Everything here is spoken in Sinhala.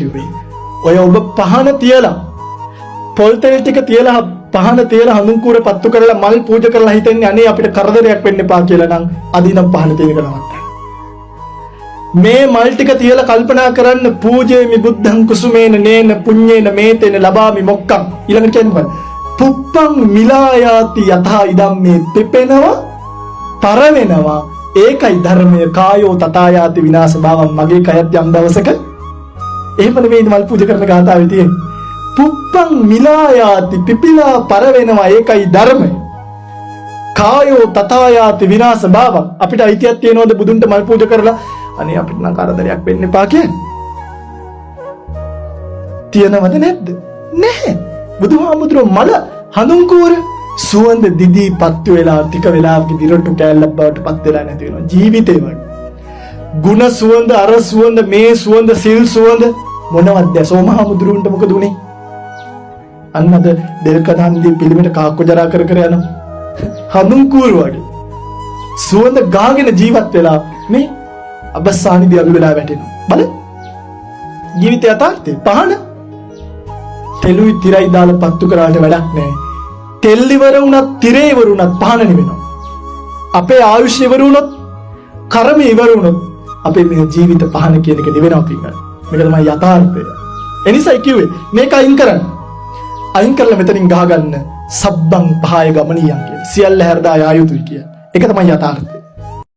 කිව්වේ. ඔය ඔබ පහන තියලා පොල් තෙල් ටික තියලා පහන තියලා හඳුන් කූර පත්තු කරලා මල් පූජා කරලා හිතන්නේ අනේ අපිට කරදරයක් වෙන්න එපා කියලා නම් අදිනම් පහන තියෙන කරවන්න. මේ මල් ටික තියලා කල්පනා කරන්න පූජේමි බුද්ධං කුසුමේන නේන පුඤ්ඤේන මේතේන ලබාමි මොක්කම් ඊළඟට කියන්නේ පුප්පං මිලායාති යථා ඉදම් මේ පෙපෙනවා පර වෙනවා ඒකයි ධර්මය කායෝ තථායාති විනාශ භාවම් මගේ කයත් යම් දවසක එහෙම නෙවෙයි මල් පූජා කරන ගාථාවේ තියෙන්නේ පුප්පං මිලායාති පිපිලා පර වෙනවා ඒකයි ධර්මය කායෝ තථායාති විනාශ භාවම් අපිට අයිතියක් තියෙනවද බුදුන්ට මල් පූජා කරලා අනේ අපිට නම් කරදරයක් වෙන්න එපා කියන්නේ තියනවද නැද්ද නැහැ බුදුහාමුදුරුවෝ මල හඳුන් කූර සුවඳ දිදී පත්තු වෙලා ටික වෙලාවක දිරටු කැලලක් බවට පත් වෙලා නැති වෙනවා ජීවිතේ වගේ ಗುಣ සුවඳ අර සුවඳ මේ සුවඳ සිල් සුවඳ මොනවද සෝමහාමුදුරුවන්ට මොකද උනේ අන්නද දෙල්කඳන්දී පිළිමෙට කාක්ක ජරා කර කර යන හඳුන් කූර වගේ සුවඳ ගාගෙන ජීවත් වෙලා මේ අබස්සානිදී අලු වෙලා වැටෙනවා බල ජීවිතය යථාර්ථය පහන තෙලුයි තිරයි දාලා පත්තු කරාට වැඩක් නැහැ. තෙල් ඉවර වුණත් තිරේ ඉවර වුණත් පහන නිවෙනවා. අපේ ආයුෂ ඉවර වුණොත් කර්ම ඉවර වුණොත් අපේ මේ ජීවිත පහන කියන එක නිවෙනවා පිටින්. මේක තමයි යථාර්ථය. එනිසා කිව්වේ මේක අයින් කරන්න. අයින් කරලා මෙතනින් ගහගන්න සබ්බං පහය ගමනියන් කියන. සියල්ල හැරදා යා යුතුයි කියන. ඒක තමයි යථාර්ථය.